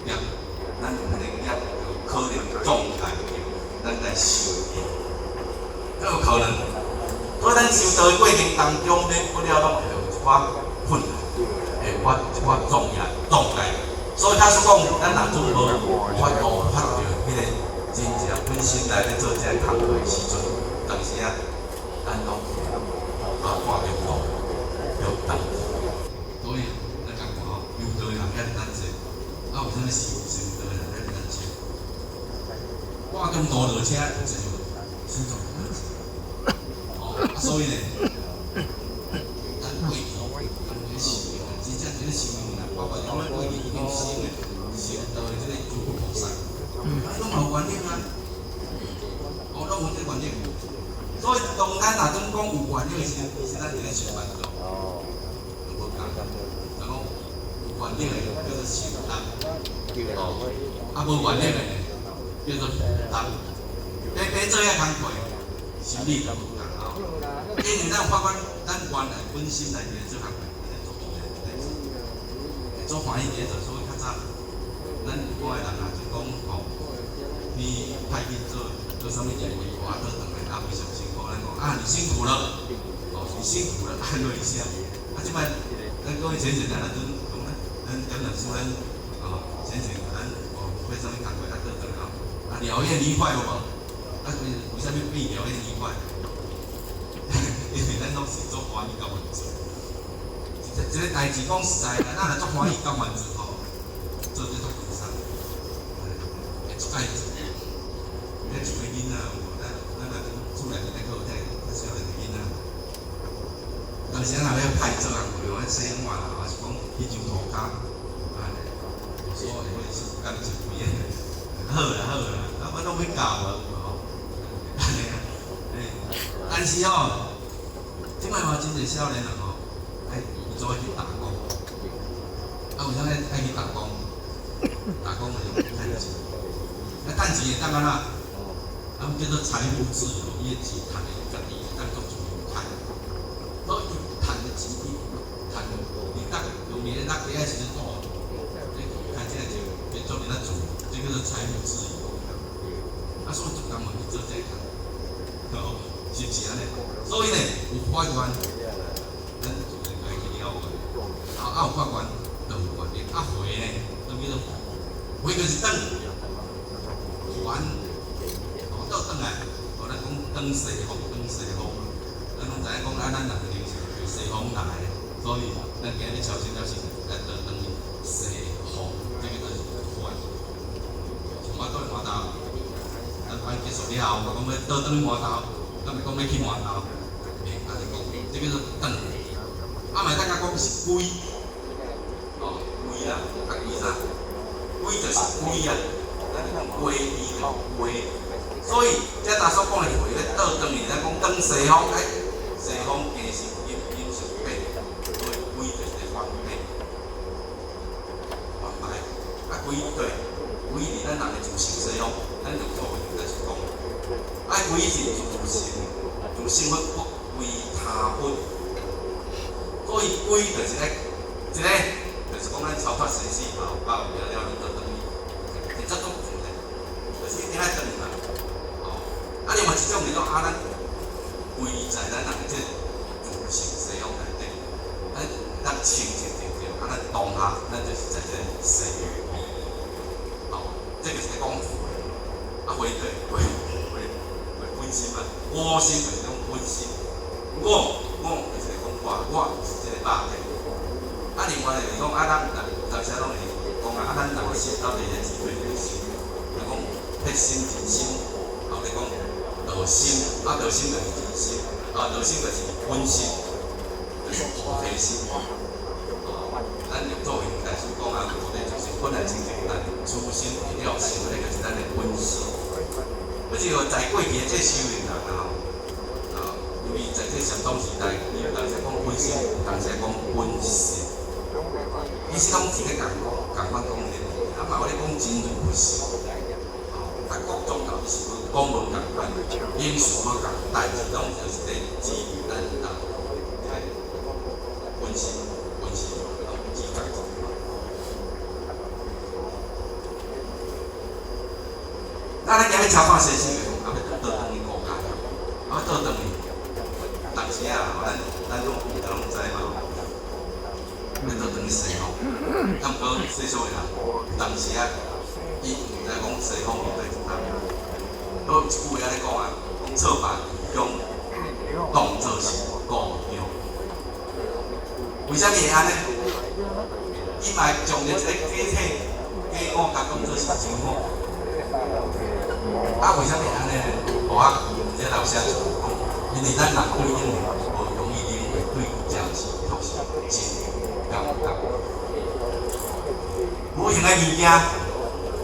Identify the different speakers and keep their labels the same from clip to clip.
Speaker 1: 业，咱用迄个业就可能状态，咱来受益，都有可能。所以咱修道的过程当中，免不了拢会有一寡困难，会有一寡障碍。所以他说讲，咱若准无法度发着迄个真正本心来咧做这个工作的时阵，当时啊，咱拢看中路，要等。所以咱讲吼，有道的人遐难做，为什么是有道的人遐难做？挂中路落车就心中难做。所以呢，咱过去咱这修行，真正这个修行啊，包括咱过去一定修的修道的这个诸佛菩萨，拢有原因啊，拢有这个原因。所以当咱若总讲有原因的时候，其实咱这个修法就无共。就讲有原因的叫做修道，无原因的叫做佛道。别做遐工课，修理就无共。因为咱有发觉，咱原来本心来伫做行为，做意的在做，做欢喜在做，所以较早，咱一般的人啊，就讲吼，你派去做啥物业务，我倒转来非常辛苦，咱讲你辛苦了，你辛苦了，安慰一下。即摆咱各位前前咱就讲咱讲两次咱前前咱做啥物工课，倒转来疗愈愉快有无？为啥物变疗愈愉快？因为咱拢是做欢喜甲满足，一个代志讲实在啦，咱若做欢喜甲满足吼，做这做工商，会做爱做。迄像个囡仔有无？咱若厝内面咧个有遐较少年囡仔，当时咱若要派做人用迄洗碗啦，还是讲迄张涂骹，所以或者是干脆不厌，好啦，我拢要教无吼，安尼啊，但是吼。即摆嘛，真侪少年人吼，做去打工，为啥爱去打工？打工就是趁钱，趁钱会当安怎？叫做财富自由，伊个钱赚的家己当做自由赚，所以赚的钱赚，你当有年那几个时阵做，你看这个就变做你那做，这个是财富自由。所以就当我去做这个，是不是安尼？所以呢，有法源，咱就应该去了解。有法源，就有原因。回呢，就叫做回就是转，还，倒转来，咱讲转西方，咱拢知影讲咱人就是西方来的，所以咱今日朝鲜了是来倒转去西方，这个就是还。像我倒去码头，咱班结束了后，我讲要倒转码头。咱咪讲要去码头，就是讲，这叫做转。咪大家讲是归，归啦，归啥？归就是归啊，咱讲归依的归。所以这大所讲的回咧倒转去，咱讲转西方，西方其实因是变，所以归就是反变，反败。归对，归伫咱人的自性西方，咱就做应该是讲。归是自性要归他分，所以归就是一个就是讲咱超脱生死后，了，你就等于，其实种主的，就是一定爱等嘛。另外一种就是讲咱归在咱人的这自性西方内底，咱清净对，咱当下咱就是在这西域，这个是讲回对回。本心嘛，我心就是讲本心，我就是讲我是这个肉体。另外就是讲咱有时拢会讲咱人的心到底是几对心？就讲迄心真心，后咧讲道心，道心就是真心，道心就是本心，就是菩提心。咱用作为大师讲菩提就是本来清净咱初心了心，那个是咱的本心。不只有在过去的这修行人因为在这禅宗时代，伊有当时讲本心，有当时讲本性，其实拢是咧共款讲的，嘛有咧讲真如不是，各种道理是讲无共款，因素无共，代志拢就是咧基于咱本心，基本。迄超看先生个，啊要倒转去国家，啊要倒转去，当时啊，咱种有都拢知嘛，要倒转去西方，啊毋过细数个人，当时啊，伊毋知讲西方面对怎样，都有一句话安尼讲啊，讲错把义勇当作是故乡。为虾米会安尼？伊嘛将着一个假体、假我甲当作是真我。啊，为虾米会安尼呢？互我这老师就讲，因为咱人对因为无容易领会对这样是确实真感觉。无形的物件，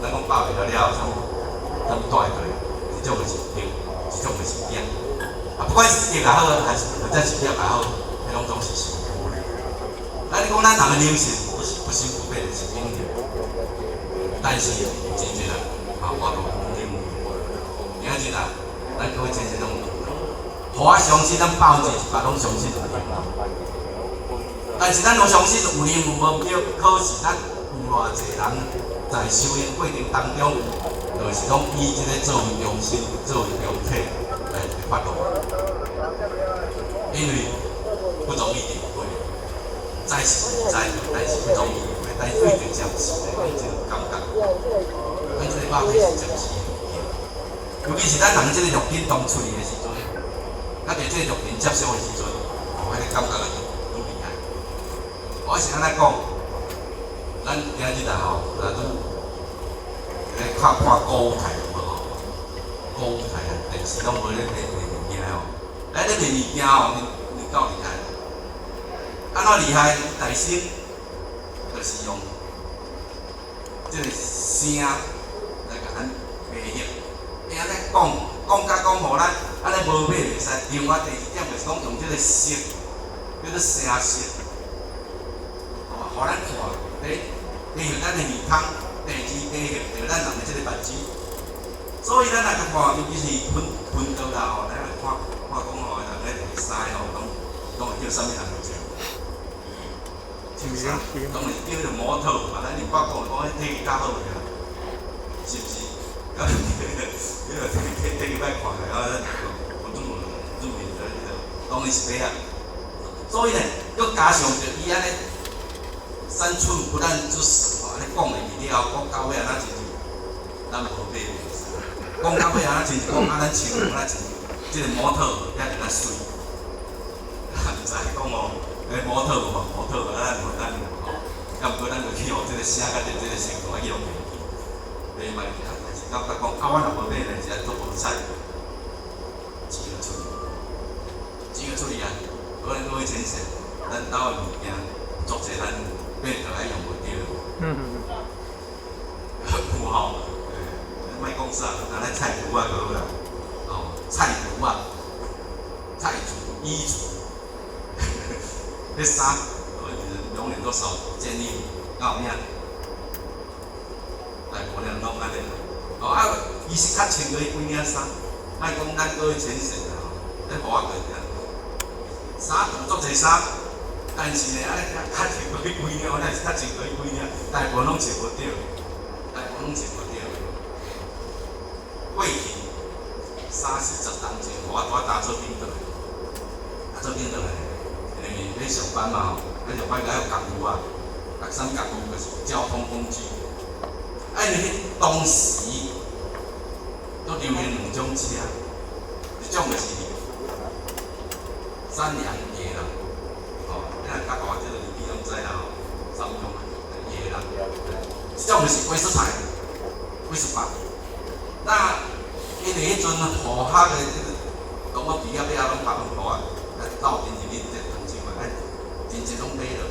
Speaker 1: 咱讲包袂了后，咱带对，这种就是对，这种就是点。啊，不管是点也好，还是是点也好，迄拢总是辛苦的。咱讲咱人的灵性不辛苦，变是因的，但是真正啊，我都领悟。明仔日啊，咱各位真正拢，互我相信咱包一百拢相信有灵。但是咱拢相信有灵有无叫，可是咱有偌济人在修行过程当中，就是讲以这个作为中心、作为中体来发动，因为不容易领会。知是知，但是不容易领会，但是对着暂时的，咱这个感觉，咱这个肉体是暂时的。尤其是咱人这个肉体当出嚟的时阵，咱对这个肉体接受的时阵，迄个感觉就愈厉害。我是安尼讲，咱今日啊吼，看歌舞台有无吼？歌舞台啊，电视拢无咧练物件吼。咱咧练物件吼，你够厉害。安怎厉害？大声，就是用这个声来甲咱配合。伊安尼讲，互咱安尼无尾袂使。另外第二点就是讲用这个声，叫做声色，互咱看。配合咱的耳孔，第二配合咱人的这个目睭。所以咱来去看，尤其是喷刀啦吼，咱来看讲吼，人咧第三吼，拢会叫啥物人来做？穿衫，拢是叫做模特嘛。咱你包括讲体育较好个，是不是？咁你个体育歹看个，啊，入面的迄个当然是白啊。所以呢，佮加上着伊安尼三寸不烂之舌吼，安尼讲入去了后，讲到尾安怎真是，咱无买袂使。讲到尾安怎真是讲咱穿安怎真，即个模特遐尔水，毋知讲哦。模特无模特，咱吼，啊，毋过咱就去互即个声甲着即个成功去用袂记，袂歹听。但是感觉讲，啊，我若无买呢，是做无菜，钱就出去啊！各位先生，咱兜的物件，作者咱变着来用袂着。有吼，莫讲啥，咱咧菜图啊个好啦，哦，菜图啊，菜图、衣橱。迄衫，永远都少建议到咩？大部分人拢安尼。哦啊，伊是较穿过几领衫，莫讲咱各位先生啊，咧互我讲，衫图足侪衫，但是呢，安尼较穿过几领，我那是较穿过几领，大部分拢穿无着，过去30当前，我打做领导，因为咧上班嘛吼，咱上班该有工具啊，啥物工具就是交通工具。因为当时都流行两种车，一种就是山羊野狼，哦，你若甲我即个年纪拢知啦吼，三种野狼，一种就是威士牌，那因为迄阵河下的即个讲我皮啊尾啊拢白拢大啊，斗阵入去这。真正拢买了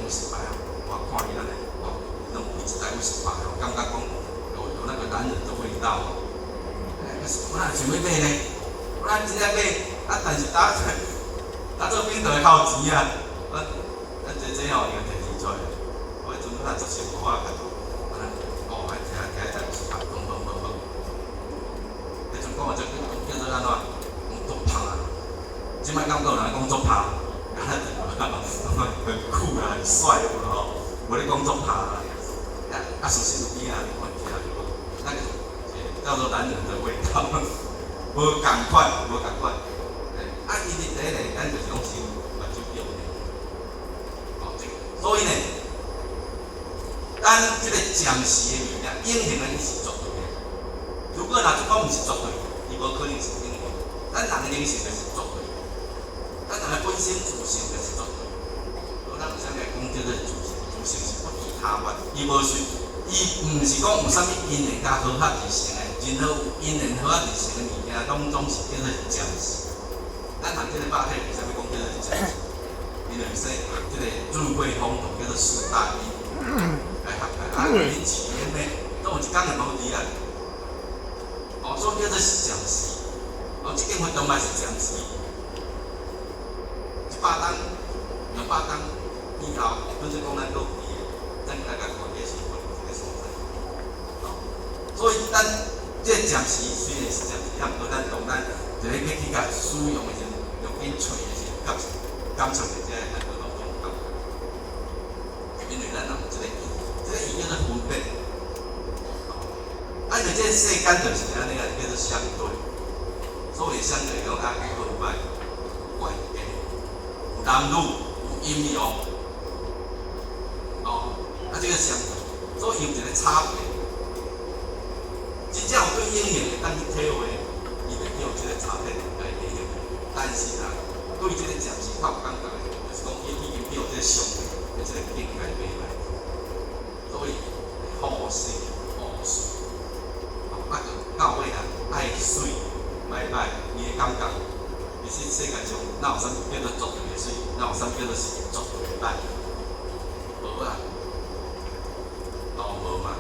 Speaker 1: 50排啊！我看伊安尼，哦，拢一台50排哦，感觉讲有那个男人的味道哦。可是我哪想要买呢？我哪真正买，啊，但是打做兵就会靠钱啊！咱这吼伊个摕钱出来，我迄阵咱10千块啊，哦，还摕一台50排，嘣。迄阵讲叫做安怎？讲做拍啊！即摆感觉有人讲做拍。很酷啊，很帅有无吼？无咧讲做拍啦，啊，事实有影啊，看起来那个叫做男人的味道，无共款，无共款。啊，伊伫第一呢，咱就是讲是目睭用的，所以呢，咱即个暂时的物件，隐形的伊是绝对的。如果若即讲毋是绝对，伊无可能是隐形。咱人的灵性就是绝对，咱人的本身自性就是绝对。咱有啥物讲叫做自性？自性是不依他法，伊无随，伊毋是讲有啥物因缘甲好合而成的，任何有因缘好合而成的物件，总是叫做暂时。咱人即个百体为啥物讲叫做暂时？因为说即个智慧风度叫做四大因，来合来，因起因呢，都有一工会无离啊。所以叫做是暂时。即间活动嘛是暂时，100档、200档以后，就是讲咱搁有伊，咱来甲看这是我这个所在。所以咱这暂时虽然是暂时，也毋过咱当咱一个去甲使用的时阵，用紧找的时候，感受着这个很多种感觉。因为咱人有这个意叫做分别。因为这个世间就是安尼啊，叫做相对。所以相对讲，有好歹，有关系，有男女，有阴阳，这个相对，所以有一个差别。真正有对应用的，当去体会，伊就有这个差别来理解。但是啊，对这个暂时较有感觉的，就是讲伊已经有这个上面的这个境界买来，所以好水好水，就到尾啊爱水。歹，伊的感觉，其实世界上哪有啥物叫做绝对的水，哪有啥物叫做是绝对的歹？无啊，无嘛。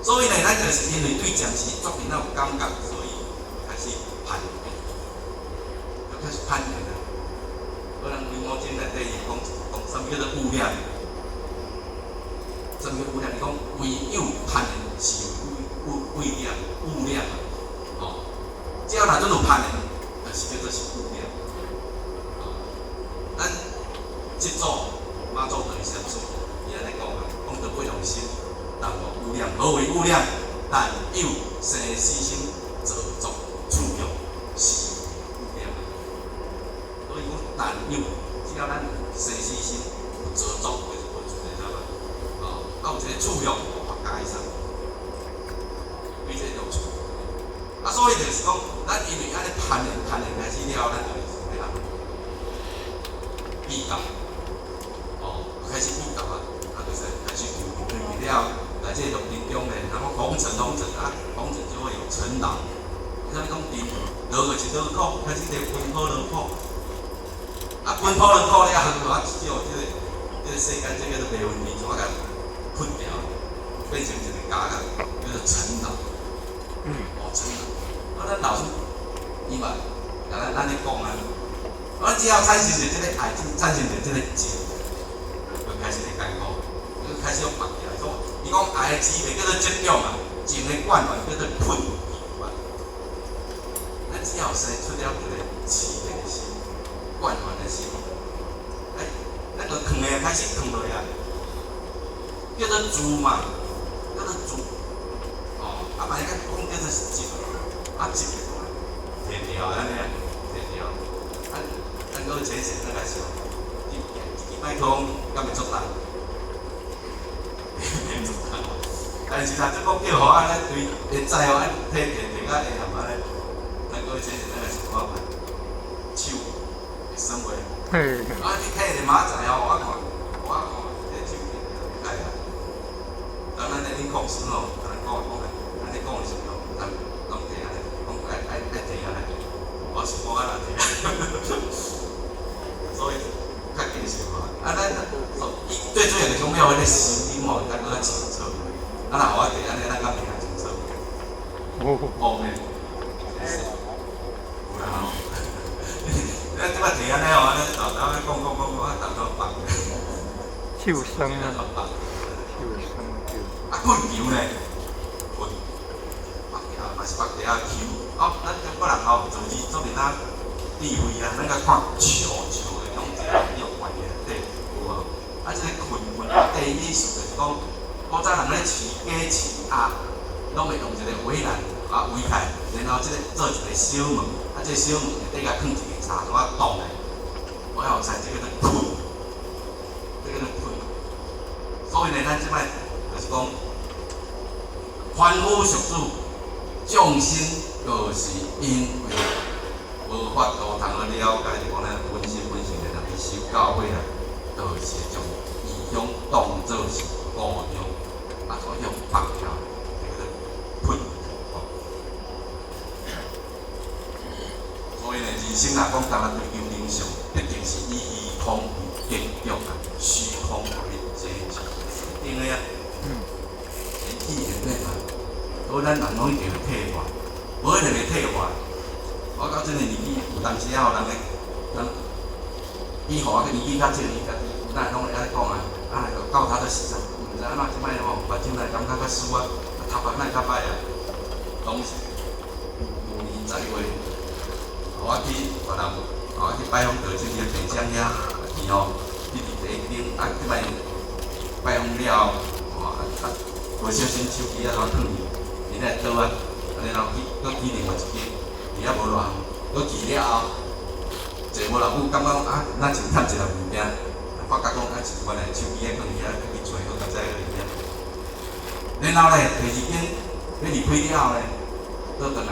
Speaker 1: 所以呢，咱就是因为对暂时作品有感觉，所以开始判断，就开始判断啦。可能规模经内底伊讲啥物叫做污染，啥物污染？伊讲唯有判断是污染。只要若准有判的，就是叫做是污染。咱即组马祖就是啥做？伊安尼讲啊，讲着不用心，但无污染，无为污染，但有生死心，造作处用是污染。所以讲，但有只要咱生死心有造作，就是会出现啥嘛？有一个处用，法家意思，对这种处。所以就是讲，咱因为安尼判的开始了，咱就是咩啦？比较，开始比较啊，就是开始对了，在这录音中呢，然后红尘就会有尘劳，像讲地落就是落苦，开始在奔波落苦，奔波落苦了，就啊只有这个世间这个都没问题，就啊甲困掉，变成一个假个叫做尘劳，尘劳。咱老师，伊嘛，咱咧讲啊，只要产生着这个爱，产生着这个情，就开始咧解讲，就开始用白起来说，伊讲爱的滋味叫做激动啊，情的惯源叫做喷源。咱只要生出了一个慈悲的心、惯源的心，那个藏的开始藏落来，叫做珠嘛，叫做珠，万一讲叫做静。一个提条安尼啊，提条，咱搁前线咱来想，一摆讲敢会做难，但是他这讲叫好安尼对，会知哦，安提到下含安尼，咱搁前线咱来想看看，手会生活，你睇下马仔哦，我看，这手会开啊，当然咱恁讲师哦，咱讲安尼讲的时候，咱拢提安尼。爱提啊！我是无安那提，所以较紧是嘛。咱伊最主要就是讲要迄个声音吼，咱搁较清楚。若我提安尼，咱敢听清楚？咩？有啦吼。咱即摆提安尼吼，安尼豆豆讲，豆豆放。笑声啊！笑声。棍球呢？棍。嘛是白地啊球。咱中国人吼做字做面仔智慧啊，咱甲看球的种一个有关系底有无？即个困地意思就是讲，古早人咧饲鸡饲鸭，拢会用一个围栏围起，然后即个做一个小门，即个小门底下放一个茶怎啊洞诶，我有猜即个叫喷，即个叫喷。所以呢，咱即摆就是讲凡夫俗子，众生就是因为无法度通了解，就讲咱本身的人去修教会啊，就是将异乡当作是故乡，所以用放掉，这个喷。所以呢，人生若讲当然追求理想，必定是以虚空为结局啊，虚空为结局，一定的啊。意义咩啊？所以咱人拢一定会退化，无一定会退化。我到这个年纪，有当时啊，有人比互我个年纪较少，伊家己有当拢会安尼讲啊，到他的时阵，毋知安怎即摆吼，目睭来感觉较输啊，头壳哪较歹啊，拢是牛年10月。我去别人，我去拜访道清个电商遐，伊吼，伊伫第一顶，即摆拜访了，无小心手机啊，攞断去，伊咧倒啊，然后搁去另外一间，伊也无偌远，搁去了后，坐无偌久，感觉啊，咱就趁一个物件，发觉讲啊，是原来手机咧放遐，去找搁再个物件。然后咧，第二间要离开了后咧，倒转来，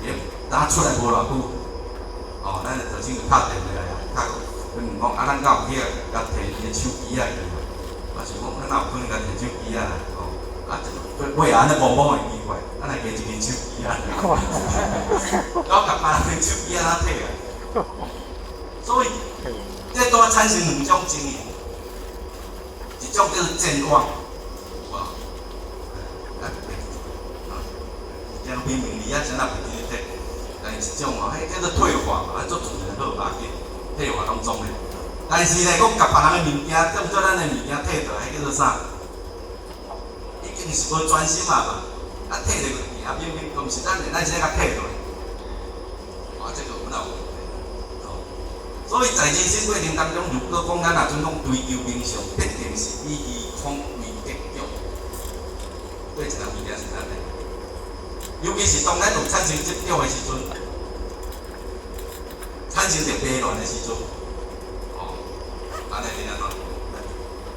Speaker 1: 伊打出来无偌久，咱就头先就拍电话来啊，佢问讲啊，咱敢有去甲摕伊个手机啊去？我想讲，咱哪有可能甲摕手机啊？喂安尼摸摸会奇怪，咱来摕一支手机啊！我甲别人手机啊哪摕啊？所以，这都产生两种情形，一种叫做健忘，像明明你啊，怎啊袂记得？但是一种迄叫做退化嘛，做自然好吧，退化当中的。但是呢，讲甲别人的物件，当做咱的物件摕倒来，叫做啥？已经是无专心啊嘛，摕着个行明明都毋是咱的，咱是咧甲摕倒来，这个有哪有问题？所以在人生过程当中，如果讲咱若准讲追求理想，必定是以虚空为结局。对一项物件是安尼，尤其是当咱有产生执着的时阵，产生着迷乱的时阵，安尼是安怎？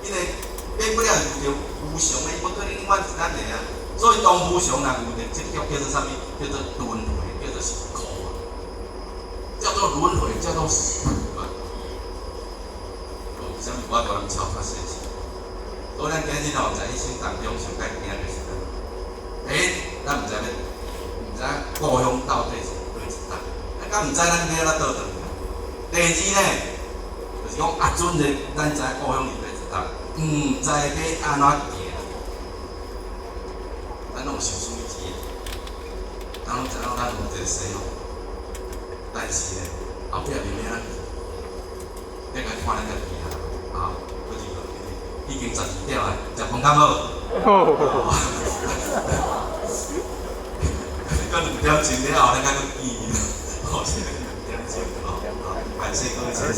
Speaker 1: 因为变不了有着无常的，伊要对你永远是咱的啊。所以当无常若有着执着，叫做啥物？叫做轮回，叫做是苦啊，叫做轮回，叫做死啊。啥物我都能超脱世事。所以咱今日吼，在一生当中上该惊的是啥？第一，咱毋知故乡到底是对一搭，敢毋知咱要哪倒转去。第二呢，就是讲啊，准的咱知故乡是对一搭，毋知要安怎行，咱拢有想水机的，咱拢知影咱有一个西方，但是呢，后壁面要安怎，要甲看咱家己啊，不是已经12点啊，食饭敢好？搁2点钟了后，咱才搁见面，好，现在2点钟哦，感谢各位先生。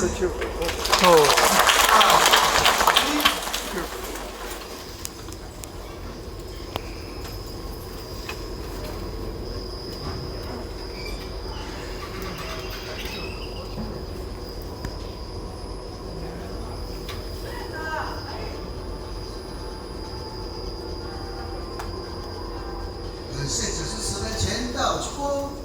Speaker 2: 现在是10人前到出。